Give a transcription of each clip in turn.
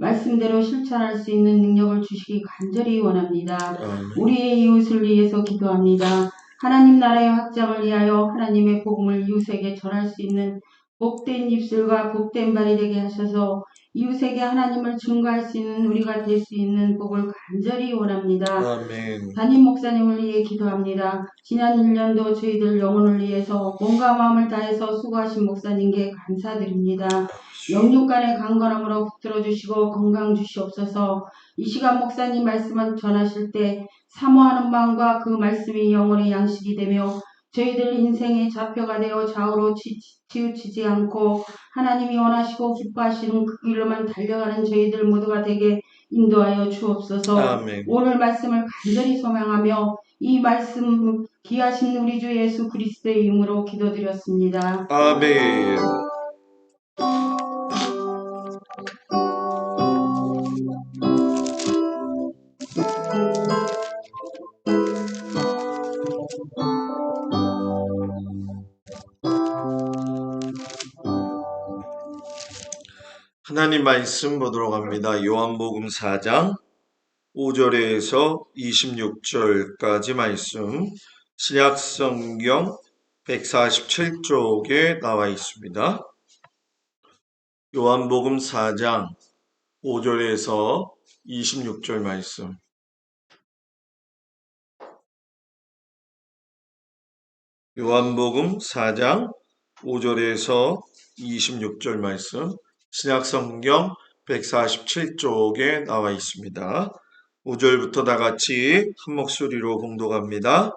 말씀대로 실천할 수 있는 능력을 주시기 간절히 원합니다. 우리의 이웃을 위해서 기도합니다. 하나님 나라의 확장을 위하여 하나님의 복음을 이웃에게 전할 수 있는 복된 입술과 복된 발이 되게 하셔서 이웃에게 하나님을 증거할 수 있는 우리가 될 수 있는 복을 간절히 원합니다. 아멘. 담임 목사님을 위해 기도합니다. 지난 1년도 저희들 영혼을 위해서 몸과 마음을 다해서 수고하신 목사님께 감사드립니다. 영육간의 강건함으로 붙들어 주시고 건강 주시옵소서. 이 시간 목사님 말씀을 전하실 때 사모하는 마음과 그 말씀이 영혼의 양식이 되며 저희들 인생의 좌표가 되어 좌우로 치우치지 않고 하나님이 원하시고 기뻐하시는 그 길로만 달려가는 저희들 모두가 되게 인도하여 주옵소서. 아멘. 오늘 말씀을 간절히 소망하며 이 말씀 귀하신 우리 주 예수 그리스도의 이름으로 기도드렸습니다. 아멘. 하나님 말씀 보도록 합니다. 요한복음 4장 5절에서 26절까지 말씀, 신약성경 147쪽에 나와 있습니다. 요한복음 4장 5절에서 26절 말씀. 요한복음 4장 5절에서 26절 말씀, 신약성경 147쪽에 나와 있습니다. 5절부터 다 같이 한 목소리로 봉독합니다.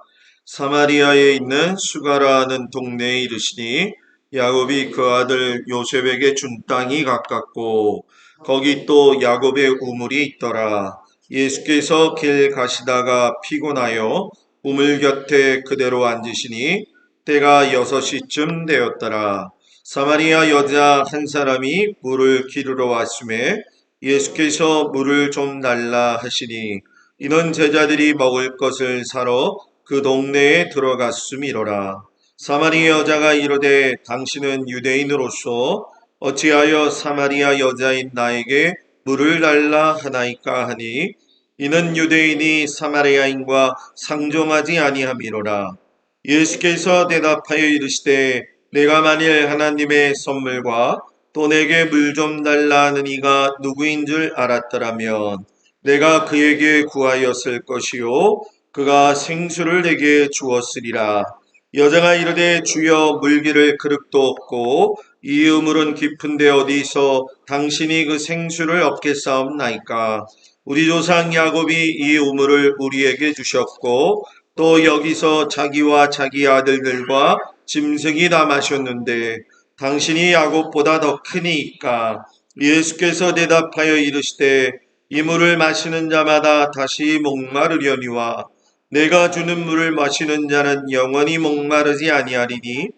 사마리아에 있는 수가라는 동네에 이르시니 야곱이 그 아들 요셉에게 준 땅이 가깝고 거기 또 야곱의 우물이 있더라. 예수께서 길 가시다가 피곤하여 우물 곁에 그대로 앉으시니 때가 6시쯤 되었더라. 사마리아 여자 한 사람이 물을 기르러 왔음에 예수께서 물을 좀 달라 하시니 이는 제자들이 먹을 것을 사러 그 동네에 들어갔음이로라. 사마리아 여자가 이르되 당신은 유대인으로서 어찌하여 사마리아 여자인 나에게 물을 달라 하나이까 하니 이는 유대인이 사마리아인과 상종하지 아니함이로라. 예수께서 대답하여 이르시되 내가 만일 하나님의 선물과 또 내게 물 좀 달라 하는 이가 누구인 줄 알았더라면 내가 그에게 구하였을 것이요 그가 생수를 내게 주었으리라. 여자가 이르되 주여 물기를 그릇도 없고 이 우물은 깊은데 어디서 당신이 그 생수를 얻겠사옵나이까. 우리 조상 야곱이 이 우물을 우리에게 주셨고 또 여기서 자기와 자기 아들들과 짐승이 다 마셨는데 당신이 야곱보다 더 크니까. 예수께서 대답하여 이르시되 이 물을 마시는 자마다 다시 목마르려니와 내가 주는 물을 마시는 자는 영원히 목마르지 아니하리니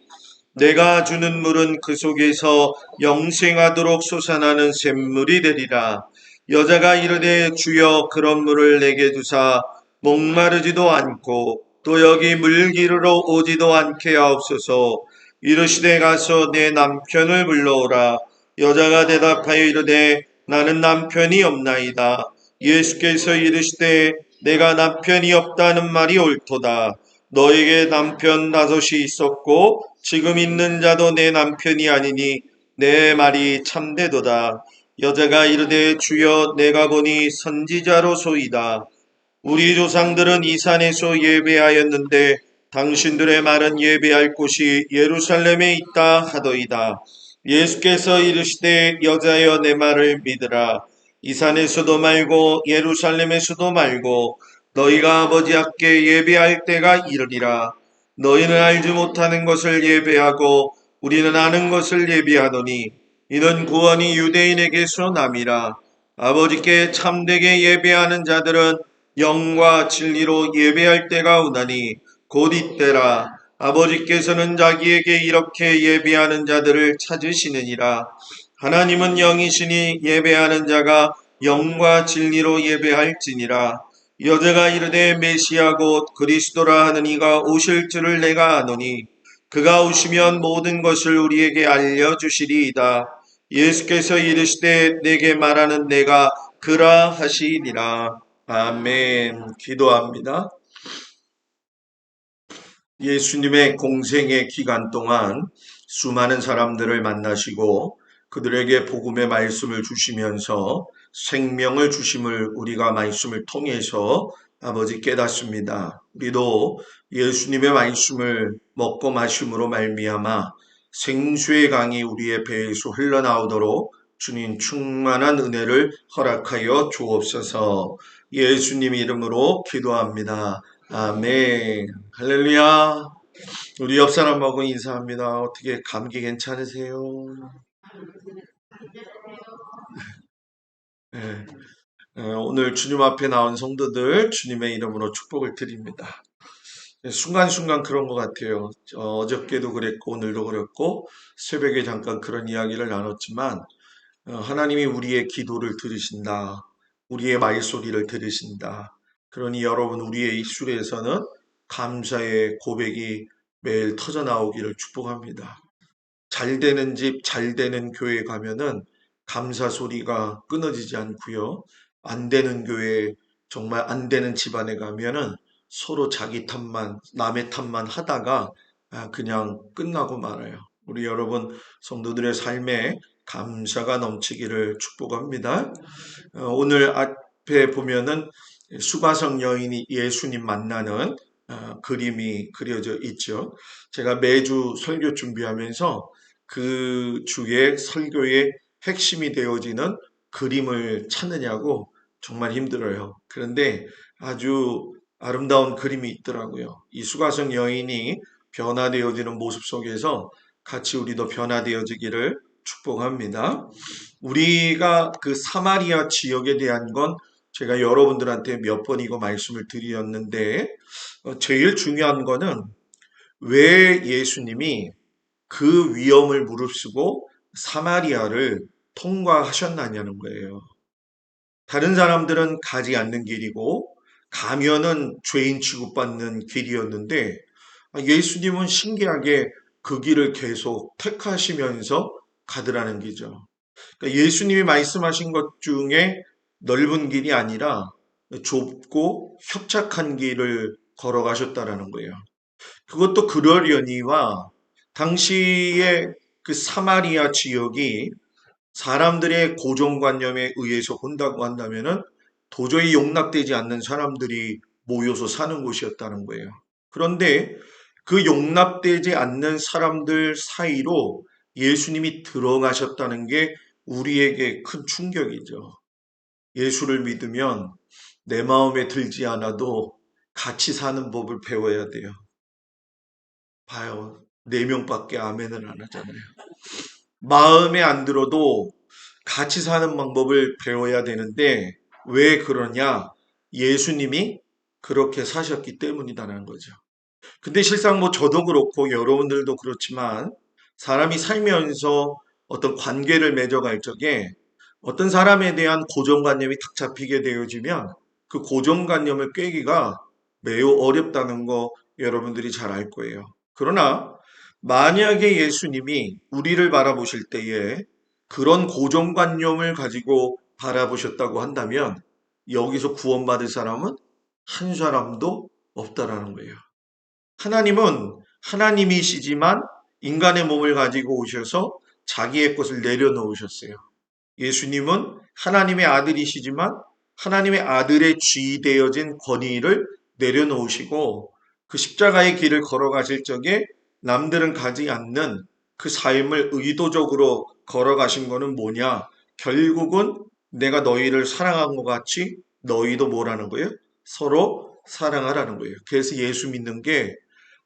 내가 주는 물은 그 속에서 영생하도록 솟아나는 샘물이 되리라. 여자가 이르되 주여 그런 물을 내게 주사 목마르지도 않고 또 여기 물 기르러 오지도 않게 하옵소서. 이르시되 가서 내 남편을 불러오라. 여자가 대답하여 이르되 나는 남편이 없나이다. 예수께서 이르시되 내가 남편이 없다는 말이 옳도다. 너에게 남편 5이 있었고 지금 있는 자도 내 남편이 아니니 내 말이 참되도다. 여자가 이르되 주여 내가 보니 선지자로소이다. 우리 조상들은 이 산에서 예배하였는데 당신들의 말은 예배할 곳이 예루살렘에 있다 하더이다. 예수께서 이르시되 여자여 내 말을 믿으라. 이 산에서도 말고 예루살렘에서도 말고 너희가 아버지 앞에 예배할 때가 이르리라. 너희는 알지 못하는 것을 예배하고 우리는 아는 것을 예배하노니 이는 구원이 유대인에게서 남이라. 아버지께 참되게 예배하는 자들은 영과 진리로 예배할 때가 오나니 곧 이때라. 아버지께서는 자기에게 이렇게 예배하는 자들을 찾으시느니라. 하나님은 영이시니 예배하는 자가 영과 진리로 예배할지니라. 여자가 이르되 메시아 곧 그리스도라 하는 이가 오실 줄을 내가 아노니 그가 오시면 모든 것을 우리에게 알려주시리이다. 예수께서 이르시되 내게 말하는 내가 그라 하시니라. 아멘. 기도합니다. 예수님의 공생의 기간 동안 수많은 사람들을 만나시고 그들에게 복음의 말씀을 주시면서 생명을 주심을 우리가 말씀을 통해서 아버지 깨닫습니다. 우리도 예수님의 말씀을 먹고 마심으로 말미암아 생수의 강이 우리의 배에서 흘러나오도록 주님 충만한 은혜를 허락하여 주옵소서. 예수님 이름으로 기도합니다. 아멘. 할렐루야. 우리 옆 사람하고 인사합니다. 어떻게 감기 괜찮으세요? 네. 오늘 주님 앞에 나온 성도들 주님의 이름으로 축복을 드립니다. 순간순간 그런 것 같아요. 어저께도 그랬고 오늘도 그랬고 새벽에 잠깐 그런 이야기를 나눴지만 하나님이 우리의 기도를 들으신다. 우리의 말소리를 들으신다. 그러니 여러분 우리의 입술에서는 감사의 고백이 매일 터져 나오기를 축복합니다. 잘 되는 집, 잘 되는 교회 가면은 감사 소리가 끊어지지 않고요. 안 되는 교회, 정말 안 되는 집안에 가면은 서로 자기 탓만, 남의 탓만 하다가 그냥 끝나고 말아요. 우리 여러분 성도들의 삶에 감사가 넘치기를 축복합니다. 오늘 앞에 보면은 수가성 여인이 예수님 만나는 그림이 그려져 있죠. 제가 매주 설교 준비하면서 그 주의 설교의 핵심이 되어지는 그림을 찾느냐고 정말 힘들어요. 그런데 아주 아름다운 그림이 있더라고요. 이 수가성 여인이 변화되어지는 모습 속에서 같이 우리도 변화되어지기를 축복합니다. 우리가 그 사마리아 지역에 대한 건 제가 여러분들한테 몇 번이고 말씀을 드렸는데 제일 중요한 거는 왜 예수님이 그 위험을 무릅쓰고 사마리아를 통과하셨느냐는 거예요. 다른 사람들은 가지 않는 길이고 가면은 죄인 취급받는 길이었는데 예수님은 신기하게 그 길을 계속 택하시면서 가더라는 거죠. 그러니까 예수님이 말씀하신 것 중에 넓은 길이 아니라 좁고 협착한 길을 걸어가셨다라는 거예요. 그것도 그러려니와 당시에 그 사마리아 지역이 사람들의 고정관념에 의해서 본다고 한다면은 도저히 용납되지 않는 사람들이 모여서 사는 곳이었다는 거예요. 그런데 그 용납되지 않는 사람들 사이로 예수님이 들어가셨다는 게 우리에게 큰 충격이죠. 예수를 믿으면 내 마음에 들지 않아도 같이 사는 법을 배워야 돼요. 봐요. 4명밖에 아멘을 안 하잖아요. 마음에 안 들어도 같이 사는 방법을 배워야 되는데 왜 그러냐? 예수님이 그렇게 사셨기 때문이다라는 거죠. 근데 실상 뭐 저도 그렇고 여러분들도 그렇지만 사람이 살면서 어떤 관계를 맺어갈 적에 어떤 사람에 대한 고정관념이 탁 잡히게 되어지면 그 고정관념을 깨기가 매우 어렵다는 거 여러분들이 잘 알 거예요. 그러나 만약에 예수님이 우리를 바라보실 때에 그런 고정관념을 가지고 바라보셨다고 한다면 여기서 구원받을 사람은 한 사람도 없다라는 거예요. 하나님은 하나님이시지만 인간의 몸을 가지고 오셔서 자기의 것을 내려놓으셨어요. 예수님은 하나님의 아들이시지만 하나님의 아들의 쥐되어진 권위를 내려놓으시고 그 십자가의 길을 걸어가실 적에 남들은 가지 않는 그 삶을 의도적으로 걸어가신 거는 뭐냐? 결국은 내가 너희를 사랑한 것 같이 너희도 뭐라는 거예요? 서로 사랑하라는 거예요. 그래서 예수 믿는 게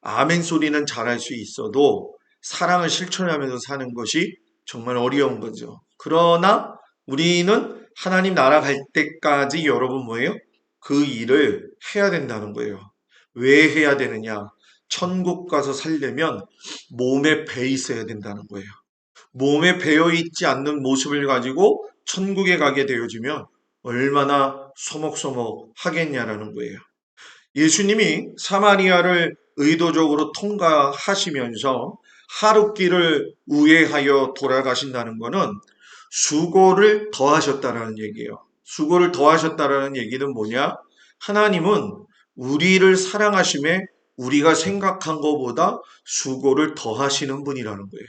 아멘 소리는 잘할 수 있어도 사랑을 실천하면서 사는 것이 정말 어려운 거죠. 그러나 우리는 하나님 나라 갈 때까지 여러분 뭐예요? 그 일을 해야 된다는 거예요. 왜 해야 되느냐? 천국 가서 살려면 몸에 배 있어야 된다는 거예요. 몸에 배어 있지 않는 모습을 가지고 천국에 가게 되어지면 얼마나 소목소목 하겠냐라는 거예요. 예수님이 사마리아를 의도적으로 통과하시면서 하룻길을 우회하여 돌아가신다는 것은 수고를 더하셨다라는 얘기예요. 수고를 더하셨다라는 얘기는 뭐냐? 하나님은 우리를 사랑하심에 우리가 생각한 것보다 수고를 더하시는 분이라는 거예요.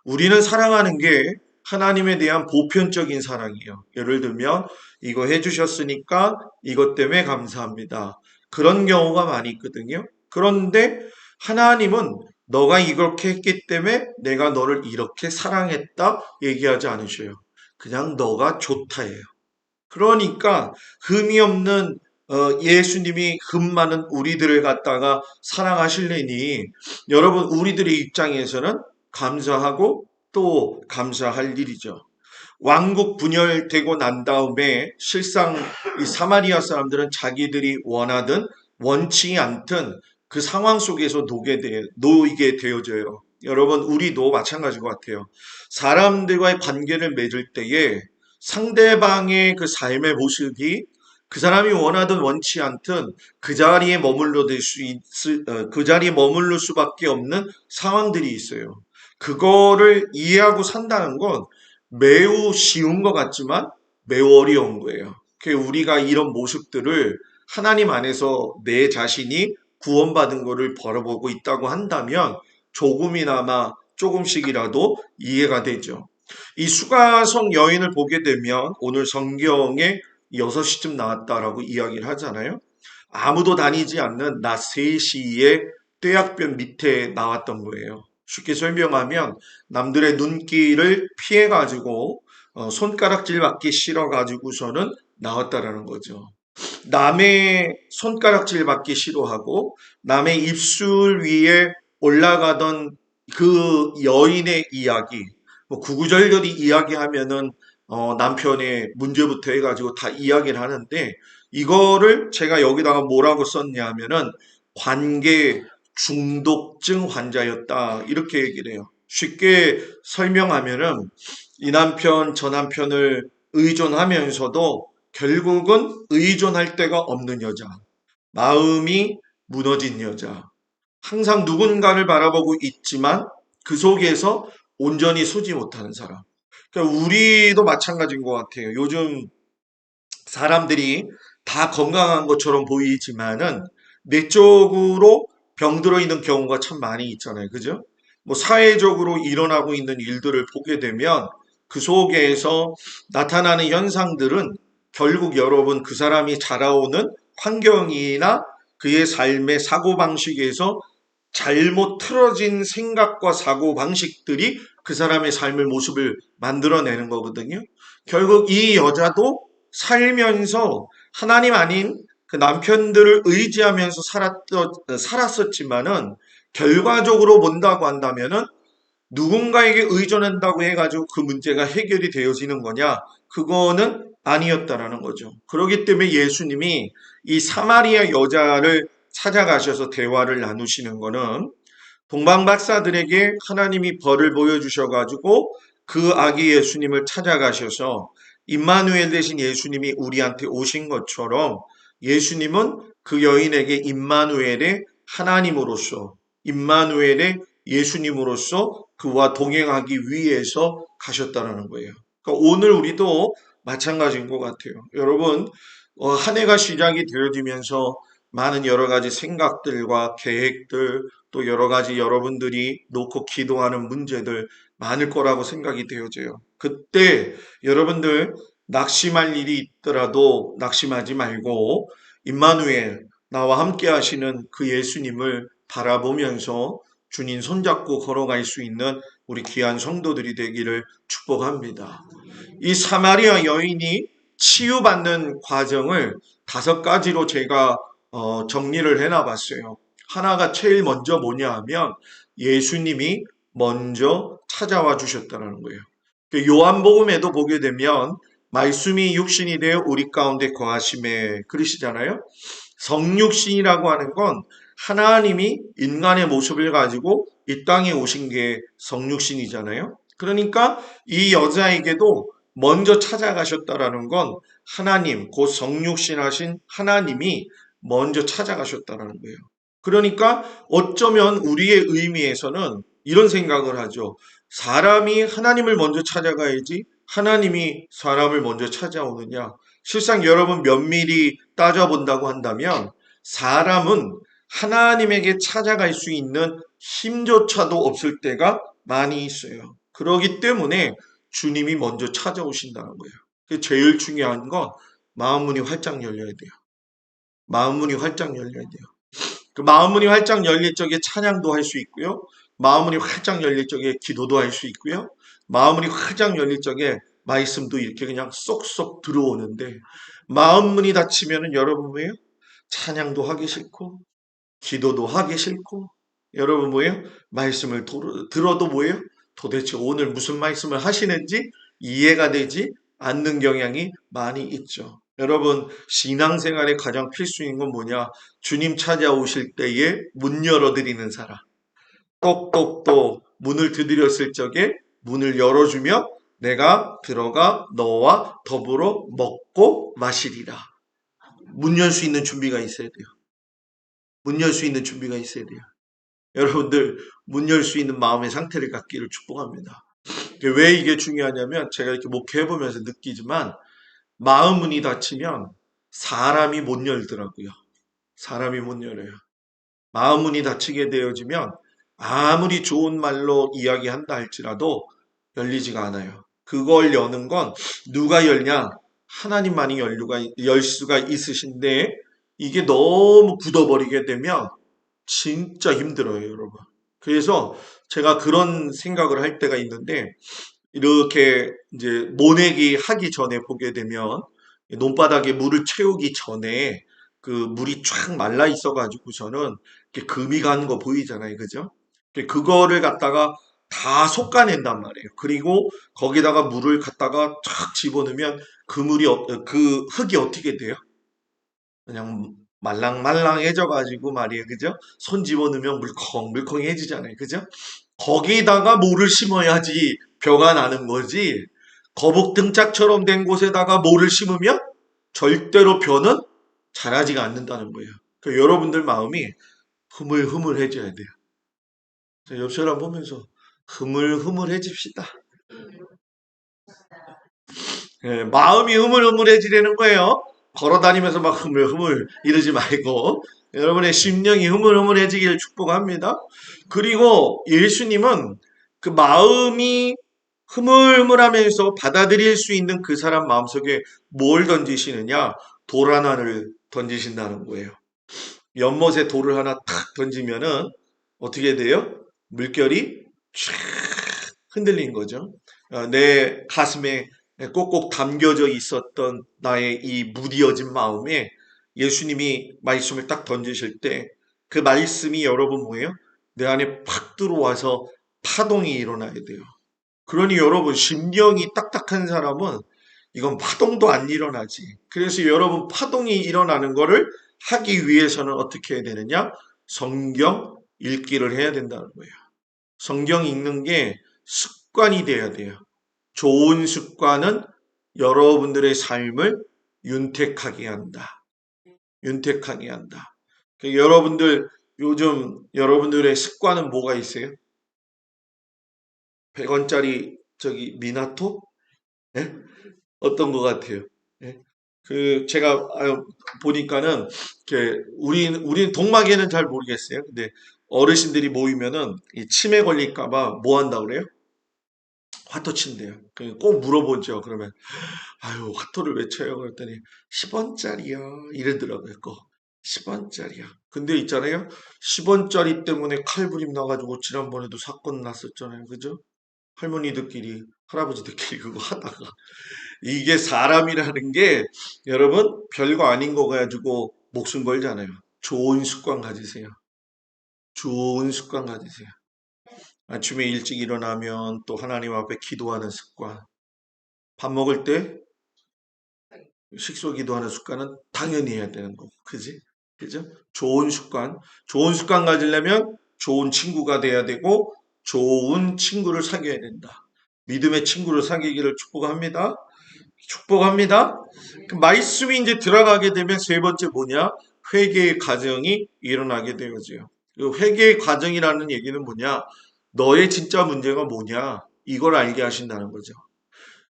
우리는 사랑하는 게 하나님에 대한 보편적인 사랑이에요. 예를 들면 이거 해주셨으니까 이것 때문에 감사합니다. 그런 경우가 많이 있거든요. 그런데 하나님은 너가 이렇게 했기 때문에 내가 너를 이렇게 사랑했다 얘기하지 않으셔요. 그냥 너가 좋다예요. 그러니까 흠이 없는 예수님이 흠 많은 우리들을 갖다가 사랑하실래니 여러분 우리들의 입장에서는 감사하고 또 감사할 일이죠. 왕국 분열되고 난 다음에 실상 이 사마리아 사람들은 자기들이 원하든 원치 않든 그 상황 속에서 놓이게 되어져요. 여러분 우리도 마찬가지인 것 같아요. 사람들과의 관계를 맺을 때에 상대방의 그 삶의 모습이 그 사람이 원하든 원치 않든 그 자리에 그 자리에 머물러 수밖에 없는 상황들이 있어요. 그거를 이해하고 산다는 건 매우 쉬운 것 같지만 매우 어려운 거예요. 우리가 이런 모습들을 하나님 안에서 내 자신이 구원받은 것을 바라보고 있다고 한다면 조금이나마 조금씩이라도 이해가 되죠. 이 수가성 여인을 보게 되면 오늘 성경에 6시쯤 나왔다라고 이야기를 하잖아요. 아무도 다니지 않는 낮 3시에 떼약볕 밑에 나왔던 거예요. 쉽게 설명하면 남들의 눈길을 피해가지고 손가락질 받기 싫어가지고서는 나왔다라는 거죠. 남의 손가락질 받기 싫어하고 남의 입술 위에 올라가던 그 여인의 이야기, 뭐 구구절절히 이야기하면은 남편의 문제부터 해가지고 다 이야기를 하는데 이거를 제가 여기다가 뭐라고 썼냐면은 관계 중독증 환자였다 이렇게 얘기를 해요. 쉽게 설명하면은 이 남편 저 남편을 의존하면서도 결국은 의존할 데가 없는 여자, 마음이 무너진 여자, 항상 누군가를 바라보고 있지만 그 속에서 온전히 서지 못하는 사람. 그러니까 우리도 마찬가지인 것 같아요. 요즘 사람들이 다 건강한 것처럼 보이지만은 내적으로 병들어 있는 경우가 참 많이 있잖아요. 그죠? 뭐 사회적으로 일어나고 있는 일들을 보게 되면 그 속에서 나타나는 현상들은 결국 여러분 그 사람이 자라오는 환경이나 그의 삶의 사고방식에서 잘못 틀어진 생각과 사고방식들이 그 사람의 삶의 모습을 만들어내는 거거든요. 결국 이 여자도 살면서 하나님 아닌 그 남편들을 의지하면서 살았었지만은 결과적으로 본다고 한다면은 누군가에게 의존한다고 해가지고 그 문제가 해결이 되어지는 거냐? 그거는 아니었다라는 거죠. 그렇기 때문에 예수님이 이 사마리아 여자를 찾아가셔서 대화를 나누시는 거는 동방박사들에게 하나님이 벌을 보여주셔가지고 그 아기 예수님을 찾아가셔서 임마누엘 대신 예수님이 우리한테 오신 것처럼 예수님은 그 여인에게 임마누엘의 하나님으로서 임마누엘의 예수님으로서 그와 동행하기 위해서 가셨다는 거예요. 그러니까 오늘 우리도 마찬가지인 것 같아요. 여러분 한 해가 시작이 되어지면서 많은 여러 가지 생각들과 계획들 또 여러 가지 여러분들이 놓고 기도하는 문제들 많을 거라고 생각이 되어져요. 그때 여러분들 낙심할 일이 있더라도 낙심하지 말고 임마누엘 나와 함께 하시는 그 예수님을 바라보면서 주님 손잡고 걸어갈 수 있는 우리 귀한 성도들이 되기를 축복합니다. 이 사마리아 여인이 치유받는 과정을 5가지로 제가 정리를 해놔봤어요. 하나가 제일 먼저 뭐냐 하면 예수님이 먼저 찾아와 주셨다는 거예요. 요한복음에도 보게 되면 말씀이 육신이 되어 우리 가운데 거하심에 그러시잖아요. 성육신이라고 하는 건 하나님이 인간의 모습을 가지고 이 땅에 오신 게 성육신이잖아요. 그러니까 이 여자에게도 먼저 찾아가셨다라는 건 하나님, 곧 성육신 하신 하나님이 먼저 찾아가셨다라는 거예요. 그러니까 어쩌면 우리의 의미에서는 이런 생각을 하죠. 사람이 하나님을 먼저 찾아가야지 하나님이 사람을 먼저 찾아오느냐? 실상 여러분 면밀히 따져본다고 한다면 사람은 하나님에게 찾아갈 수 있는 힘조차도 없을 때가 많이 있어요. 그러기 때문에 주님이 먼저 찾아오신다는 거예요. 제일 중요한 건 마음 문이 활짝 열려야 돼요. 마음 문이 활짝 열려야 돼요. 그 마음 문이 활짝 열릴 적에 찬양도 할 수 있고요. 마음 문이 활짝 열릴 적에 기도도 할 수 있고요. 마음 문이 활짝 열릴 적에 말씀도 이렇게 그냥 쏙쏙 들어오는데 마음 문이 닫히면은 여러분 뭐예요? 찬양도 하기 싫고 기도도 하기 싫고 여러분 뭐예요? 말씀을 들어도 뭐예요? 도대체 오늘 무슨 말씀을 하시는지 이해가 되지 않는 경향이 많이 있죠. 여러분 신앙생활의 가장 필수인 건 뭐냐? 주님 찾아오실 때에 문 열어드리는 사람. 똑똑똑 문을 두드렸을 적에 문을 열어주며 내가 들어가 너와 더불어 먹고 마시리라. 문 열 수 있는 준비가 있어야 돼요. 문 열 수 있는 준비가 있어야 돼요. 여러분들 문 열 수 있는 마음의 상태를 갖기를 축복합니다. 왜 이게 중요하냐면 제가 이렇게 목회해보면서 느끼지만 마음 문이 닫히면 사람이 못 열더라고요. 사람이 못 열어요. 마음 문이 닫히게 되어지면 아무리 좋은 말로 이야기한다 할지라도 열리지가 않아요. 그걸 여는 건 누가 열냐? 하나님만이 열 수가 있으신데 이게 너무 굳어버리게 되면 진짜 힘들어요, 여러분. 그래서 제가 그런 생각을 할 때가 있는데 이렇게 이제 모내기 하기 전에 보게 되면 논바닥에 물을 채우기 전에 그 물이 쫙 말라 있어가지고 저는 금이 가는 거 보이잖아요, 그죠? 그거를 갖다가 다 솎아낸단 말이에요. 그리고 거기다가 물을 갖다가 쫙 집어넣으면 그 물이 그 흙이 어떻게 돼요? 그냥 말랑말랑해져가지고 말이에요, 그죠? 손 집어넣으면 물컹물컹해지잖아요, 그죠? 거기다가 모를 심어야지 벼가 나는 거지. 거북 등짝처럼 된 곳에다가 모를 심으면 절대로 벼는 자라지가 않는다는 거예요. 그러니까 여러분들 마음이 흐물흐물해져야 돼요. 옆 사람 보면서 흐물흐물해집시다. 예, 마음이 흐물흐물해지려는 거예요. 걸어다니면서 막 흐물흐물 이러지 말고 여러분의 심령이 흐물흐물해지기를 축복합니다. 그리고 예수님은 그 마음이 흐물흐물하면서 받아들일 수 있는 그 사람 마음속에 뭘 던지시느냐? 돌 하나를 던지신다는 거예요. 연못에 돌을 하나 탁 던지면은 어떻게 돼요? 물결이 쫙 흔들린 거죠. 내 가슴에 꼭꼭 담겨져 있었던 나의 이 무디어진 마음에 예수님이 말씀을 딱 던지실 때 그 말씀이 여러분 뭐예요? 내 안에 팍 들어와서 파동이 일어나야 돼요. 그러니 여러분 심령이 딱딱한 사람은 이건 파동도 안 일어나지. 그래서 여러분 파동이 일어나는 거를 하기 위해서는 어떻게 해야 되느냐? 성경 읽기를 해야 된다는 거예요. 성경 읽는 게 습관이 돼야 돼요. 좋은 습관은 여러분들의 삶을 윤택하게 한다. 윤택하게 한다. 여러분들 요즘 여러분들의 습관은 뭐가 있어요? 100원짜리 저기 미나토? 예? 어떤 것 같아요? 예? 그 제가 보니까는 우린 동막에는 잘 모르겠어요. 근데 어르신들이 모이면은 이 치매 걸릴까봐 뭐 한다 그래요? 화토 친대요. 꼭 물어보죠. 그러면 아유 화토를 왜 쳐요? 그랬더니 10원짜리야 이러더라고요. 꼭 10원짜리야. 근데 있잖아요. 10원짜리 때문에 칼부림 나가지고 지난번에도 사건 났었잖아요. 그죠? 할머니들끼리 할아버지들끼리 그거 하다가 이게 사람이라는 게 여러분 별거 아닌 거 가지고 목숨 걸잖아요. 좋은 습관 가지세요. 좋은 습관 가지세요. 아침에 일찍 일어나면 또 하나님 앞에 기도하는 습관. 밥 먹을 때 식소 기도하는 습관은 당연히 해야 되는 거고. 그지? 그죠? 좋은 습관. 좋은 습관 가지려면 좋은 친구가 돼야 되고 좋은 친구를 사귀어야 된다. 믿음의 친구를 사귀기를 축복합니다. 축복합니다. 그 말씀이 이제 들어가게 되면 세 번째 뭐냐? 회개의 과정이 일어나게 되어져요. 그 회개의 과정이라는 얘기는 뭐냐? 너의 진짜 문제가 뭐냐? 이걸 알게 하신다는 거죠.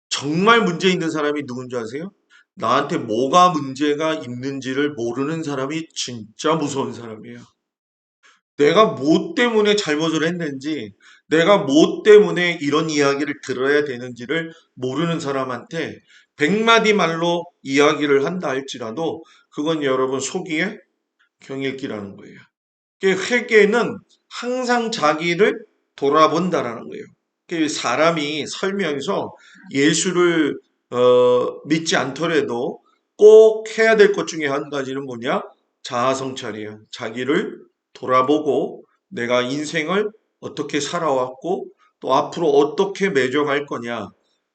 정말 문제 있는 사람이 누군지 아세요? 나한테 뭐가 문제가 있는지를 모르는 사람이 진짜 무서운 사람이에요. 내가 뭐 때문에 잘못을 했는지, 내가 뭐 때문에 이런 이야기를 들어야 되는지를 모르는 사람한테 100마디 말로 이야기를 한다 할지라도 그건 여러분 속이에 경읽기라는 거예요. 회개는 항상 자기를 돌아본다라는 거예요. 사람이 살면서 예수를 믿지 않더라도 꼭 해야 될 것 중에 한 가지는 뭐냐? 자아성찰이에요. 자기를 돌아보고 내가 인생을 어떻게 살아왔고 또 앞으로 어떻게 매정할 거냐.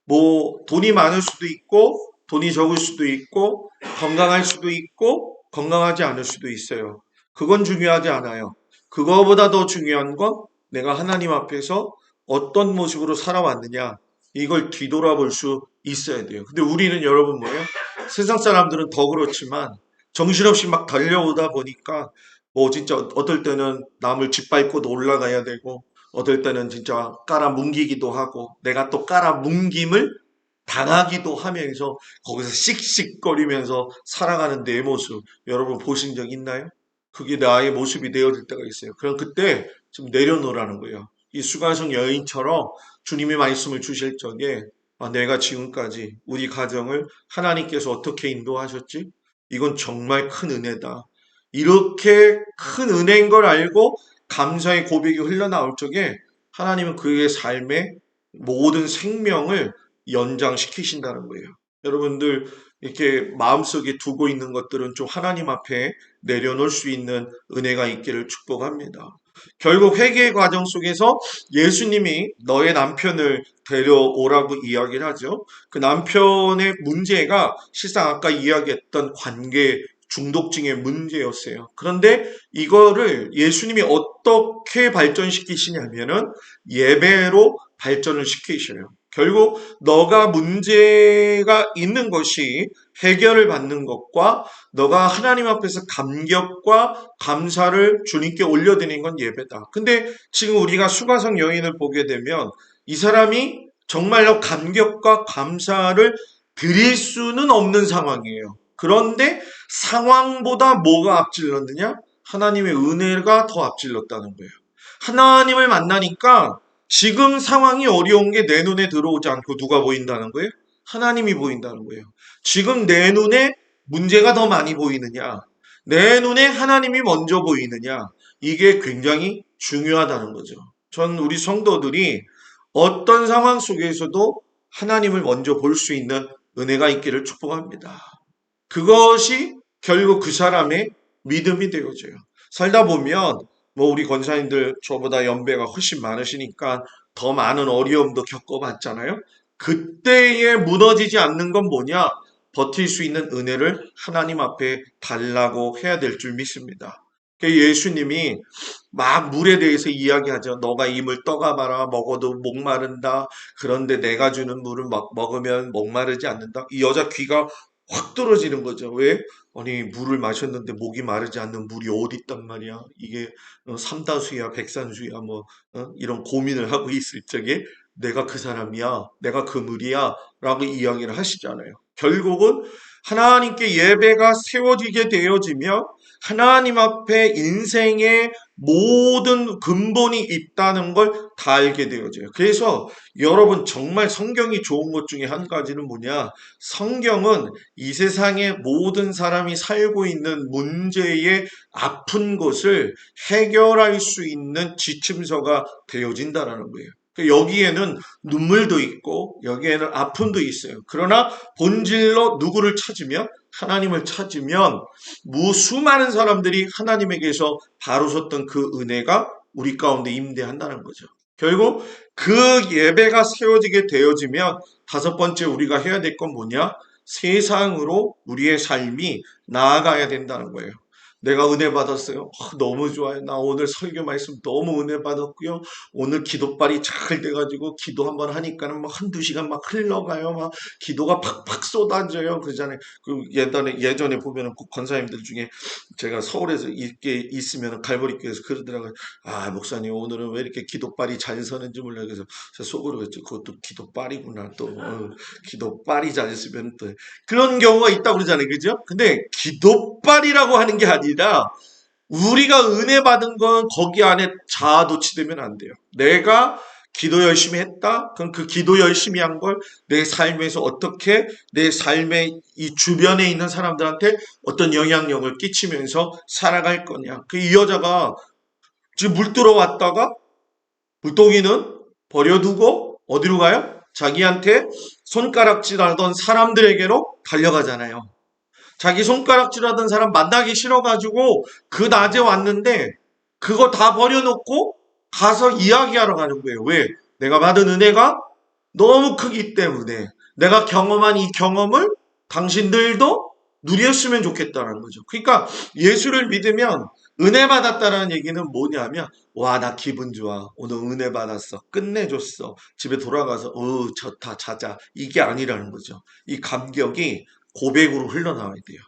뭐 돈이 많을 수도 있고 돈이 적을 수도 있고 건강할 수도 있고 건강하지 않을 수도 있어요. 그건 중요하지 않아요. 그거보다 더 중요한 건 내가 하나님 앞에서 어떤 모습으로 살아왔느냐. 이걸 뒤돌아볼 수 있어야 돼요. 근데 우리는 여러분 뭐예요? 세상 사람들은 더 그렇지만 정신없이 막 달려오다 보니까 뭐 진짜 어떨 때는 남을 짓밟고 올라가야 되고 어떨 때는 진짜 깔아뭉기기도 하고 내가 또 깔아뭉김을 당하기도 하면서 거기서 씩씩거리면서 살아가는 내 모습 여러분 보신 적 있나요? 그게 나의 모습이 되어질 때가 있어요. 그럼 그때 좀 내려놓으라는 거예요. 이 수가성 여인처럼 주님의 말씀을 주실 적에 내가 지금까지 우리 가정을 하나님께서 어떻게 인도하셨지? 이건 정말 큰 은혜다. 이렇게 큰 은혜인 걸 알고 감사의 고백이 흘러나올 적에 하나님은 그의 삶의 모든 생명을 연장시키신다는 거예요. 여러분들 이렇게 마음속에 두고 있는 것들은 좀 하나님 앞에 내려놓을 수 있는 은혜가 있기를 축복합니다. 결국 회개의 과정 속에서 예수님이 너의 남편을 데려오라고 이야기를 하죠. 그 남편의 문제가 실상 아까 이야기했던 관계 중독증의 문제였어요. 그런데 이거를 예수님이 어떻게 발전시키시냐면은 예배로 발전을 시키셔요. 결국 너가 문제가 있는 것이 해결을 받는 것과 너가 하나님 앞에서 감격과 감사를 주님께 올려드리는 건 예배다. 근데 지금 우리가 수가성 여인을 보게 되면 이 사람이 정말로 감격과 감사를 드릴 수는 없는 상황이에요. 그런데 상황보다 뭐가 앞질렀느냐? 하나님의 은혜가 더 앞질렀다는 거예요. 하나님을 만나니까 지금 상황이 어려운 게 내 눈에 들어오지 않고 누가 보인다는 거예요? 하나님이 보인다는 거예요. 지금 내 눈에 문제가 더 많이 보이느냐? 내 눈에 하나님이 먼저 보이느냐? 이게 굉장히 중요하다는 거죠. 전 우리 성도들이 어떤 상황 속에서도 하나님을 먼저 볼 수 있는 은혜가 있기를 축복합니다. 그것이 결국 그 사람의 믿음이 되어져요. 살다 보면 뭐 우리 권사님들 저보다 연배가 훨씬 많으시니까 더 많은 어려움도 겪어봤잖아요. 그때에 무너지지 않는 건 뭐냐? 버틸 수 있는 은혜를 하나님 앞에 달라고 해야 될 줄 믿습니다. 예수님이 막 물에 대해서 이야기하죠. 너가 이물 떠가봐라. 먹어도 목마른다. 그런데 내가 주는 물을 먹으면 목마르지 않는다. 이 여자 귀가 확 떨어지는 거죠. 왜? 아니 물을 마셨는데 목이 마르지 않는 물이 어디 있단 말이야. 이게 삼다수야 백산수야 뭐 이런 고민을 하고 있을 적에 내가 그 사람이야. 내가 그 물이야. 라고 이야기를 하시잖아요. 결국은 하나님께 예배가 세워지게 되어지며 하나님 앞에 인생의 모든 근본이 있다는 걸 다 알게 되어져요. 그래서 여러분 정말 성경이 좋은 것 중에 한 가지는 뭐냐? 성경은 이 세상의 모든 사람이 살고 있는 문제의 아픈 것을 해결할 수 있는 지침서가 되어진다라는 거예요. 여기에는 눈물도 있고 여기에는 아픔도 있어요. 그러나 본질로 누구를 찾으면 하나님을 찾으면 수많은 사람들이 하나님에게서 바로 섰던 그 은혜가 우리 가운데 임대한다는 거죠. 결국 그 예배가 세워지게 되어지면 다섯 번째 우리가 해야 될 건 뭐냐? 세상으로 우리의 삶이 나아가야 된다는 거예요. 내가 은혜 받았어요. 너무 좋아요. 나 오늘 설교 말씀 너무 은혜 받았고요. 오늘 기도빨이 잘 돼가지고 기도 한번 하니까는 막 한두 시간 막 흘러가요. 막 기도가 팍팍 쏟아져요. 그러잖아요. 그 예전에 보면은 꼭 권사님들 중에 제가 서울에서 이렇게 있으면 갈보리교에서 그러더라고요. 아, 목사님 오늘은 왜 이렇게 기도빨이 잘 서는지 몰라요. 그래서 제가 속으로 했죠. 그것도 기도빨이구나. 또 기도빨이 잘 쓰면 또 그런 경우가 있다고 그러잖아요. 그죠? 근데 기도빨이라고 하는 게 아니라 우리가 은혜 받은 건 거기 안에 자아도취되면 안 돼요. 내가 기도 열심히 했다? 그럼 그 기도 열심히 한 걸 내 삶에서 어떻게 내 삶의 이 주변에 있는 사람들한테 어떤 영향력을 끼치면서 살아갈 거냐. 그 이 여자가 지금 물 들어왔다가 물동이는 버려두고 어디로 가요? 자기한테 손가락질하던 사람들에게로 달려가잖아요. 자기 손가락질하던 사람 만나기 싫어가지고 그 낮에 왔는데 그거 다 버려놓고 가서 이야기하러 가는 거예요. 왜? 내가 받은 은혜가 너무 크기 때문에 내가 경험한 이 경험을 당신들도 누렸으면 좋겠다는 거죠. 그러니까 예수를 믿으면 은혜 받았다는 얘기는 뭐냐면 와, 나 기분 좋아. 오늘 은혜 받았어. 끝내줬어. 집에 돌아가서 좋다 자자. 이게 아니라는 거죠. 이 감격이 고백으로 흘러나와야 돼요.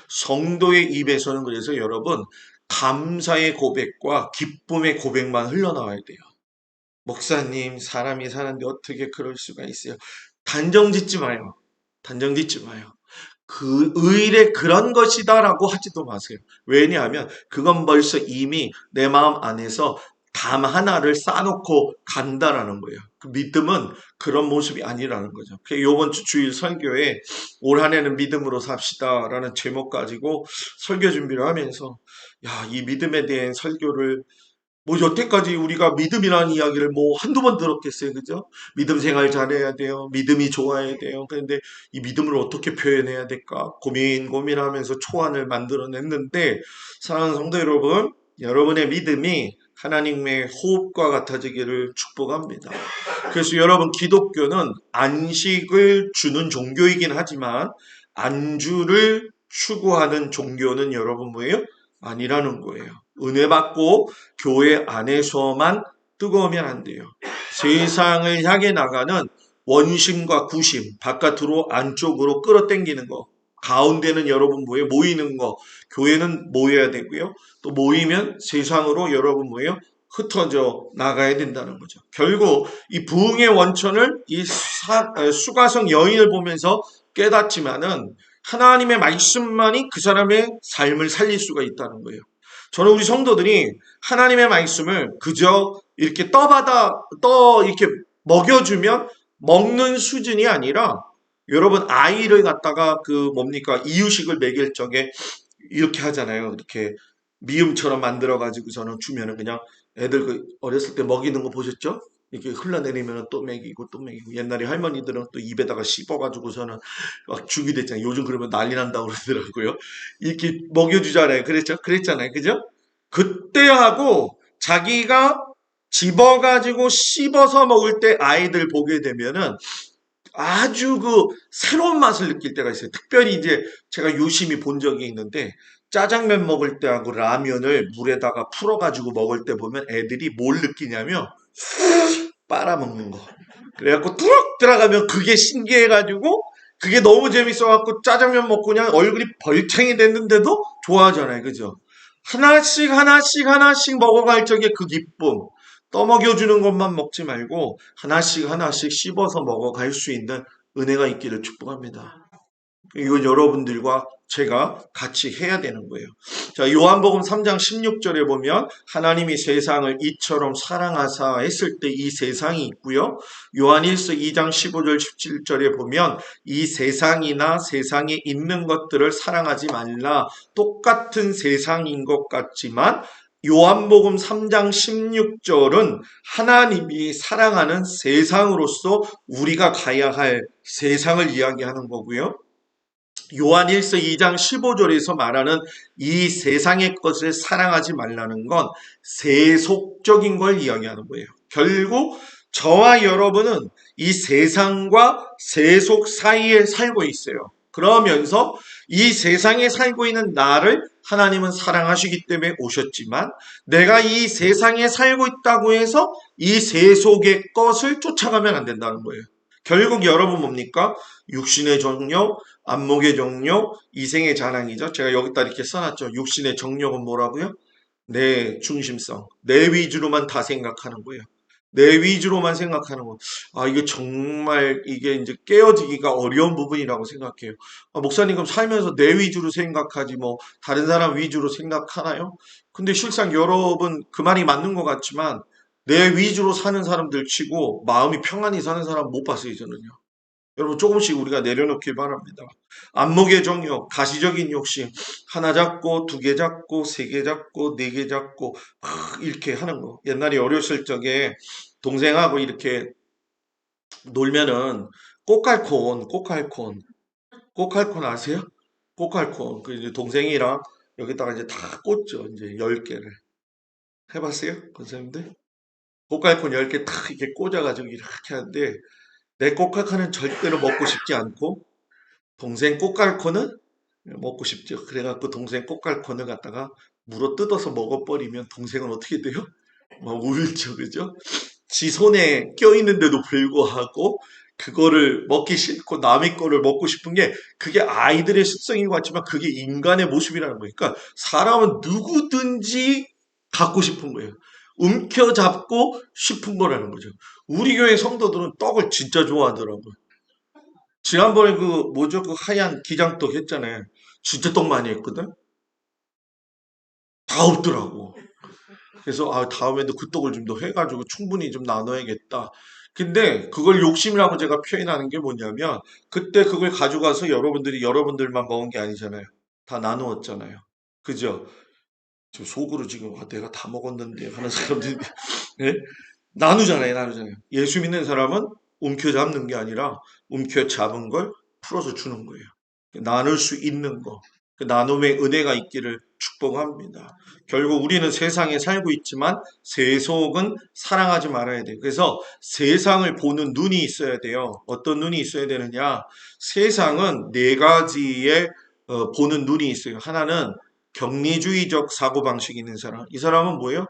성도의 입에서는 그래서 여러분 감사의 고백과 기쁨의 고백만 흘러나와야 돼요. 목사님, 사람이 사는데 어떻게 그럴 수가 있어요? 단정 짓지 마요. 단정 짓지 마요. 그 의례 그런 것이다라고 하지도 마세요. 왜냐하면 그건 벌써 이미 내 마음 안에서 담 하나를 쌓아놓고 간다라는 거예요. 그 믿음은 그런 모습이 아니라는 거죠. 이번 주 주일 설교에 올 한 해는 믿음으로 삽시다라는 제목 가지고 설교 준비를 하면서 이 믿음에 대한 설교를 여태까지 우리가 믿음이라는 이야기를 한두 번 들었겠어요. 그죠? 믿음 생활 잘해야 돼요. 믿음이 좋아야 돼요. 그런데 이 믿음을 어떻게 표현해야 될까? 고민하면서 초안을 만들어냈는데, 사랑하는 성도 여러분, 여러분의 믿음이 하나님의 호흡과 같아지기를 축복합니다. 그래서 여러분, 기독교는 안식을 주는 종교이긴 하지만, 안주를 추구하는 종교는 여러분 뭐예요? 아니라는 거예요. 은혜 받고 교회 안에서만 뜨거우면 안 돼요. 세상을 향해 나가는 원심과 구심, 바깥으로 안쪽으로 끌어당기는 거. 가운데는 여러분 뭐예요? 모이는 거. 교회는 모여야 되고요. 또 모이면 세상으로 여러분 뭐예요? 흩어져 나가야 된다는 거죠. 결국 이 부흥의 원천을 이 수가성 여인을 보면서 깨닫지만은 하나님의 말씀만이 그 사람의 삶을 살릴 수가 있다는 거예요. 저는 우리 성도들이 하나님의 말씀을 그저 이렇게 이렇게 먹여주면 먹는 수준이 아니라 여러분 아이를 갖다가 이유식을 먹일 적에 이렇게 하잖아요. 이렇게 미음처럼 만들어가지고서는 주면은 그냥 애들 어렸을 때 먹이는 거 보셨죠? 이렇게 흘러내리면 또 먹이고 또 먹이고 옛날에 할머니들은 또 입에다가 씹어가지고서는 막 주기도 했잖아요. 요즘 그러면 난리 난다고 그러더라고요. 이렇게 먹여주잖아요. 그랬잖아요. 그죠? 그때하고 자기가 집어가지고 씹어서 먹을 때 아이들 보게 되면은 아주 새로운 맛을 느낄 때가 있어요. 특별히 이제 제가 유심히 본 적이 있는데 짜장면 먹을 때하고 라면을 물에다가 풀어가지고 먹을 때 보면 애들이 뭘 느끼냐면 빨아먹는 거. 그래갖고 뚜럭 들어가면 그게 신기해가지고 그게 너무 재밌어갖고 짜장면 먹고 그냥 얼굴이 벌창이 됐는데도 좋아하잖아요. 그죠? 하나씩 먹어갈 적에 그 기쁨. 떠먹여주는 것만 먹지 말고 하나씩 씹어서 먹어갈 수 있는 은혜가 있기를 축복합니다. 이건 여러분들과 제가 같이 해야 되는 거예요. 자, 요한복음 3장 16절에 보면 하나님이 세상을 이처럼 사랑하사 했을 때 이 세상이 있고요. 요한일서 2장 15절 17절에 보면 이 세상이나 세상에 있는 것들을 사랑하지 말라. 똑같은 세상인 것 같지만 요한복음 3장 16절은 하나님이 사랑하는 세상으로서 우리가 가야 할 세상을 이야기하는 거고요. 요한일서 2장 15절에서 말하는 이 세상의 것을 사랑하지 말라는 건 세속적인 걸 이야기하는 거예요. 결국 저와 여러분은 이 세상과 세속 사이에 살고 있어요. 그러면서 이 세상에 살고 있는 나를 하나님은 사랑하시기 때문에 오셨지만 내가 이 세상에 살고 있다고 해서 이 세속의 것을 쫓아가면 안 된다는 거예요. 결국 여러분 뭡니까? 육신의 정욕, 안목의 정욕, 이생의 자랑이죠. 제가 여기다 이렇게 써놨죠. 육신의 정욕은 뭐라고요? 내 중심성, 내 위주로만 다 생각하는 거예요. 내 위주로만 생각하는 거. 이게 정말 이게 이제 깨어지기가 어려운 부분이라고 생각해요. 목사님 그럼 살면서 내 위주로 생각하지 뭐 다른 사람 위주로 생각하나요? 근데 실상 여러분 그 말이 맞는 것 같지만 내 위주로 사는 사람들 치고 마음이 평안히 사는 사람 못 봤어요, 저는요. 여러분 조금씩 우리가 내려놓길 바랍니다. 안목의 정욕, 가시적인 욕심, 하나 잡고 두 개 잡고 세 개 잡고 네 개 잡고 이렇게 하는 거. 옛날에 어렸을 적에 동생하고 이렇게 놀면은 꽃갈콘 아세요? 꽃갈콘 그 이제 동생이랑 여기다가 이제 다 꽂죠. 이제 10개를 해봤어요, 선생님들? 꽃갈콘 10개 딱 이렇게 꽂아가지고 이렇게 하는데 내 꽃갈콘은 절대로 먹고 싶지 않고 동생 꽃갈콘은 먹고 싶죠. 그래갖고 동생 꽃갈콘을 갖다가 물어 뜯어서 먹어버리면 동생은 어떻게 돼요? 막 울죠, 그죠? 지 손에 껴있는데도 불구하고 그거를 먹기 싫고 남의 거를 먹고 싶은 게 그게 아이들의 습성인 것 같지만 그게 인간의 모습이라는 거예요. 그러니까 사람은 누구든지 갖고 싶은 거예요. 움켜잡고 싶은 거라는 거죠. 우리 교회 성도들은 떡을 진짜 좋아하더라고요. 지난번에 그 뭐죠? 그 하얀 기장떡 했잖아요. 진짜 떡 많이 했거든. 다 없더라고. 그래서 다음에도 그 떡을 좀 더 해가지고 충분히 좀 나눠야겠다. 근데 그걸 욕심이라고 제가 표현하는 게 뭐냐면 그때 그걸 가져가서 여러분들이 여러분들만 먹은 게 아니잖아요. 다 나누었잖아요. 그죠? 지금 속으로 지금 내가 다 먹었는데 하는 사람들이 예? 나누잖아요. 예수 믿는 사람은 움켜잡는 게 아니라 움켜잡은 걸 풀어서 주는 거예요. 나눌 수 있는 거. 그 나눔의 은혜가 있기를 축복합니다. 결국 우리는 세상에 살고 있지만 세속은 사랑하지 말아야 돼요. 그래서 세상을 보는 눈이 있어야 돼요. 어떤 눈이 있어야 되느냐? 세상은 네 가지의 보는 눈이 있어요. 하나는 격리주의적 사고방식이 있는 사람. 이 사람은 뭐예요?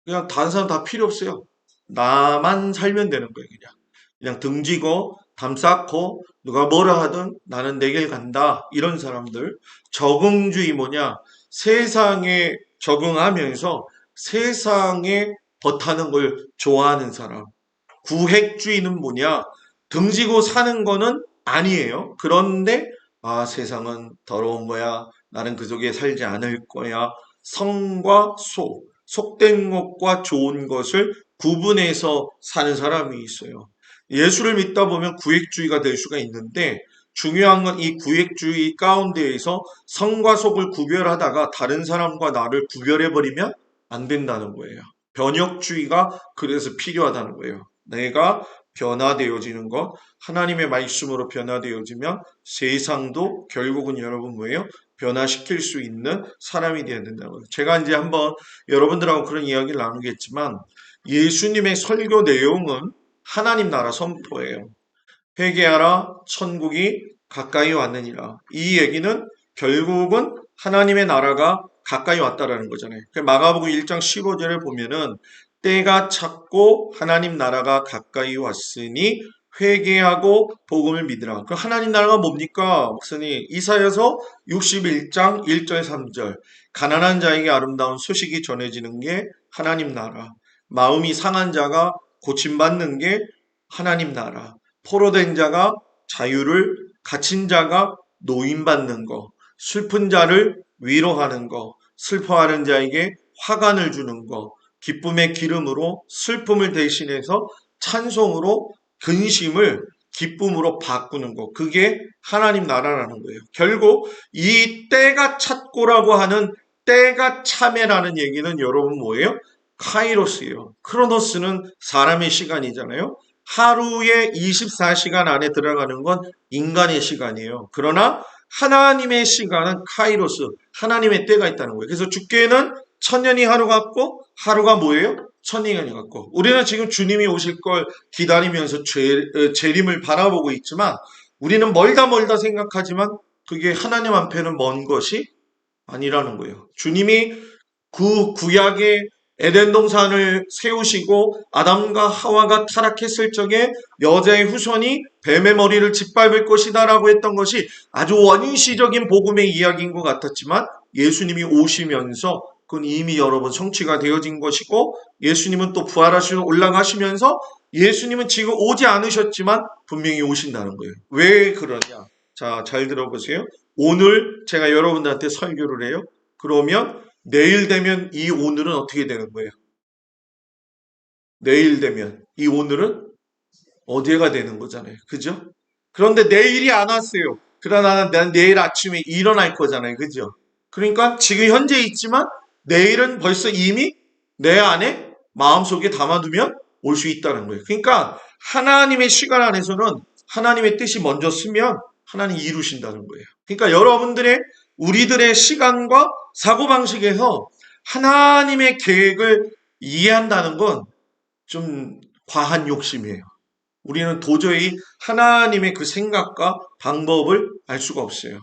그냥 다른 사람 다 필요 없어요. 나만 살면 되는 거예요, 그냥. 그냥 등지고 담 쌓고 누가 뭐라 하든 나는 내 길 간다. 이런 사람들. 적응주의 뭐냐? 세상에 적응하면서 세상에 버타는 걸 좋아하는 사람. 구획주의는 뭐냐? 등지고 사는 거는 아니에요. 그런데 세상은 더러운 거야. 나는 그 속에 살지 않을 거야. 성과 속, 속된 것과 좋은 것을 구분해서 사는 사람이 있어요. 예수를 믿다 보면 구획주의가 될 수가 있는데 중요한 건 이 구획주의 가운데에서 성과 속을 구별하다가 다른 사람과 나를 구별해버리면 안 된다는 거예요. 변혁주의가 그래서 필요하다는 거예요. 내가 변화되어지는 것, 하나님의 말씀으로 변화되어지면 세상도 결국은 여러분 뭐예요? 변화시킬 수 있는 사람이 되어야 된다는 거예요. 제가 이제 한번 여러분들하고 그런 이야기를 나누겠지만 예수님의 설교 내용은 하나님 나라 선포예요. 회개하라 천국이 가까이 왔느니라. 이 얘기는 결국은 하나님의 나라가 가까이 왔다라는 거잖아요. 마가복음 1장 15절에 보면은 때가 찼고 하나님 나라가 가까이 왔으니 회개하고 복음을 믿으라. 그 하나님 나라가 뭡니까? 목사님 이사야서 61장 1절 3절 가난한 자에게 아름다운 소식이 전해지는 게 하나님 나라. 마음이 상한 자가 고침받는 게 하나님 나라. 포로된 자가 자유를, 갇힌 자가 노임받는 거, 슬픈 자를 위로하는 거, 슬퍼하는 자에게 화관을 주는 거, 기쁨의 기름으로 슬픔을 대신해서 찬송으로 근심을 기쁨으로 바꾸는 거. 그게 하나님 나라라는 거예요. 결국 이 때가 찼고라고 하는 때가 참회라는 얘기는 여러분 뭐예요? 카이로스예요. 크로노스는 사람의 시간이잖아요. 하루에 24시간 안에 들어가는 건 인간의 시간이에요. 그러나 하나님의 시간은 카이로스, 하나님의 때가 있다는 거예요. 그래서 주께는 천년이 하루 같고 하루가 뭐예요? 천년이 같고 우리는 지금 주님이 오실 걸 기다리면서 재림을 바라보고 있지만 우리는 멀다 멀다 생각하지만 그게 하나님 앞에는 먼 것이 아니라는 거예요. 주님이 그 구약의 에덴 동산을 세우시고 아담과 하와가 타락했을 적에 여자의 후손이 뱀의 머리를 짓밟을 것이다라고 했던 것이 아주 원시적인 복음의 이야기인 것 같았지만 예수님이 오시면서 그건 이미 여러 번 성취가 되어진 것이고 예수님은 또 부활하시고 올라가시면서 예수님은 지금 오지 않으셨지만 분명히 오신다는 거예요. 왜 그러냐? 자, 잘 들어보세요. 오늘 제가 여러분들한테 설교를 해요. 그러면 내일 되면 이 오늘은 어떻게 되는 거예요? 내일 되면 이 오늘은 어디가 되는 거잖아요. 그죠? 그런데 내일이 안 왔어요. 그러나 난 내일 아침에 일어날 거잖아요. 그죠? 그러니까 지금 현재 있지만 내일은 벌써 이미 내 안에 마음속에 담아두면 올 수 있다는 거예요. 그러니까 하나님의 시간 안에서는 하나님의 뜻이 먼저 쓰면 하나님 이루신다는 거예요. 그러니까 여러분들의 우리들의 시간과 사고방식에서 하나님의 계획을 이해한다는 건 좀 과한 욕심이에요. 우리는 도저히 하나님의 그 생각과 방법을 알 수가 없어요.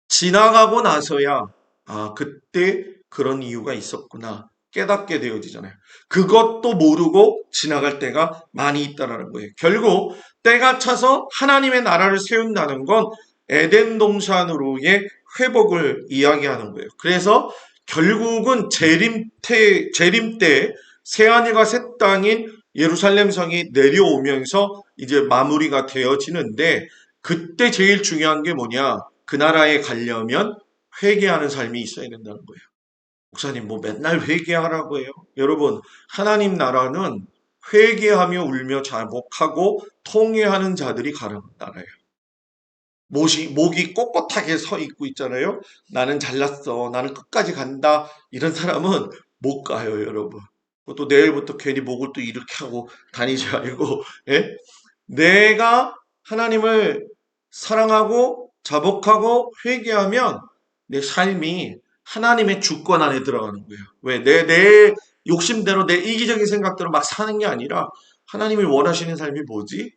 지나가고 나서야, 아, 그때 그런 이유가 있었구나. 깨닫게 되어지잖아요. 그것도 모르고 지나갈 때가 많이 있다는 거예요. 결국 때가 차서 하나님의 나라를 세운다는 건 에덴 동산으로의 회복을 이야기하는 거예요. 그래서 결국은 재림 때 새하늘과 새 땅인 예루살렘 성이 내려오면서 이제 마무리가 되어지는데 그때 제일 중요한 게 뭐냐? 그 나라에 가려면 회개하는 삶이 있어야 된다는 거예요. 목사님 뭐 맨날 회개하라고 해요. 여러분 하나님 나라는 회개하며 울며 자복하고 통회하는 자들이 가는 나라예요. 목이 꼿꼿하게 서 있고 있잖아요. 나는 잘났어. 나는 끝까지 간다. 이런 사람은 못 가요, 여러분. 또 내일부터 괜히 목을 또 이렇게 하고 다니지 말고, 예? 내가 하나님을 사랑하고 자복하고 회개하면 내 삶이 하나님의 주권 안에 들어가는 거예요. 왜? 내 욕심대로 내 이기적인 생각대로 막 사는 게 아니라 하나님이 원하시는 삶이 뭐지?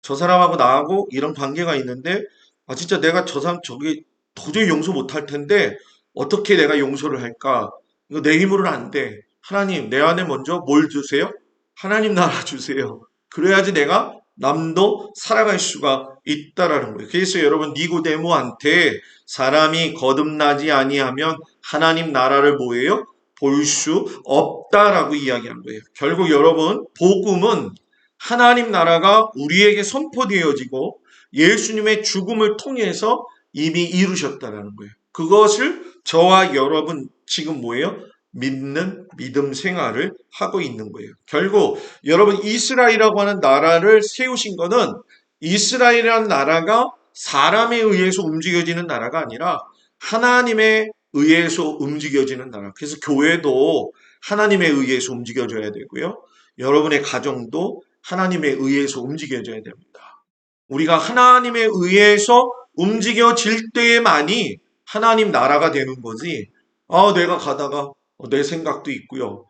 저 사람하고 나하고 이런 관계가 있는데 아 진짜 내가 저 사람 저기 도저히 용서 못할 텐데 어떻게 내가 용서를 할까? 이거 내 힘으로는 안 돼. 하나님 내 안에 먼저 뭘 주세요? 하나님 나라 주세요. 그래야지 내가 남도 살아갈 수가 있다라는 거예요. 그래서 여러분 니고데모한테 사람이 거듭나지 아니하면 하나님 나라를 뭐예요? 볼 수 없다라고 이야기한 거예요. 결국 여러분 복음은 하나님 나라가 우리에게 선포되어지고 예수님의 죽음을 통해서 이미 이루셨다는 거예요. 그것을 저와 여러분 지금 뭐예요? 믿는 믿음 생활을 하고 있는 거예요. 결국 여러분 이스라엘이라고 하는 나라를 세우신 거는 이스라엘이라는 나라가 사람에 의해서 움직여지는 나라가 아니라 하나님에 의해서 움직여지는 나라. 그래서 교회도 하나님에 의해서 움직여져야 되고요. 여러분의 가정도 하나님에 의해서 움직여져야 됩니다. 우리가 하나님에 의해서 움직여질 때만이 하나님 나라가 되는 거지. 아, 내가 가다가 내 생각도 있고요.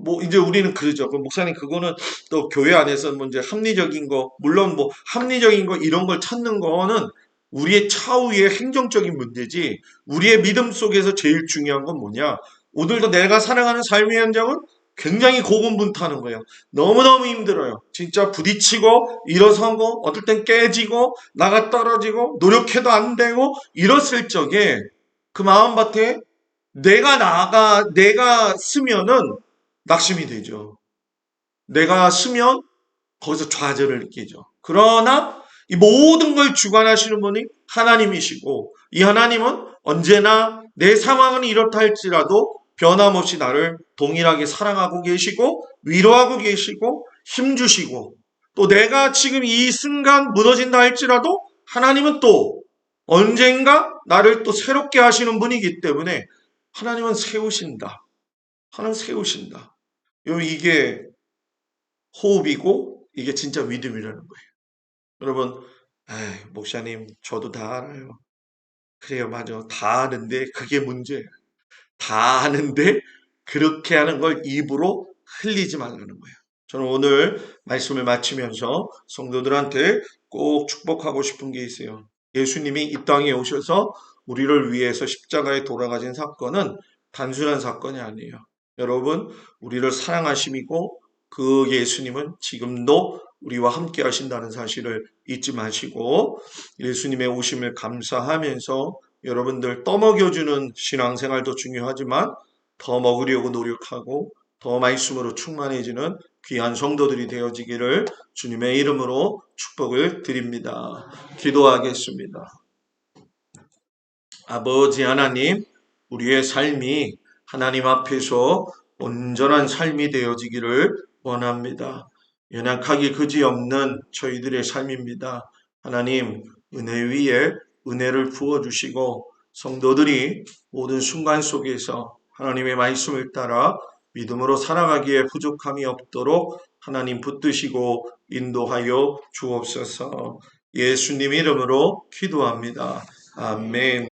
뭐 이제 우리는 그러죠. 목사님 그거는 또 교회 안에서 뭐 이제 합리적인 거, 물론 뭐 합리적인 거 이런 걸 찾는 거는 우리의 차후의 행정적인 문제지. 우리의 믿음 속에서 제일 중요한 건 뭐냐? 오늘도 내가 살아가는 삶의 현장은 굉장히 고군분투하는 거예요. 너무너무 힘들어요. 진짜 부딪히고 일어서고 어떨 땐 깨지고 나가 떨어지고 노력해도 안 되고 이랬을 적에 그 마음밭에 내가 쓰면은 낙심이 되죠. 내가 쓰면 거기서 좌절을 느끼죠. 그러나 이 모든 걸 주관하시는 분이 하나님이시고 이 하나님은 언제나 내 상황은 이렇다 할지라도 변함없이 나를 동일하게 사랑하고 계시고 위로하고 계시고 힘주시고 또 내가 지금 이 순간 무너진다 할지라도 하나님은 또 언젠가 나를 또 새롭게 하시는 분이기 때문에 하나님은 세우신다. 하나님 세우신다. 이게 호흡이고 이게 진짜 믿음이라는 거예요. 여러분, 목사님 저도 다 알아요. 그래요, 맞아. 다 아는데 그게 문제예요. 다 아는데 그렇게 하는 걸 입으로 흘리지 말라는 거예요. 저는 오늘 말씀을 마치면서 성도들한테 꼭 축복하고 싶은 게 있어요. 예수님이 이 땅에 오셔서 우리를 위해서 십자가에 돌아가신 사건은 단순한 사건이 아니에요. 여러분, 우리를 사랑하심이고 그 예수님은 지금도 우리와 함께 하신다는 사실을 잊지 마시고 예수님의 오심을 감사하면서 여러분들 떠먹여주는 신앙생활도 중요하지만 더 먹으려고 노력하고 더 말씀으로 충만해지는 귀한 성도들이 되어지기를 주님의 이름으로 축복을 드립니다. 기도하겠습니다. 아버지 하나님, 우리의 삶이 하나님 앞에서 온전한 삶이 되어지기를 원합니다. 연약하기 그지없는 저희들의 삶입니다. 하나님, 은혜 위에 은혜를 부어주시고 성도들이 모든 순간 속에서 하나님의 말씀을 따라 믿음으로 살아가기에 부족함이 없도록 하나님 붙드시고 인도하여 주옵소서. 예수님 이름으로 기도합니다. 아멘.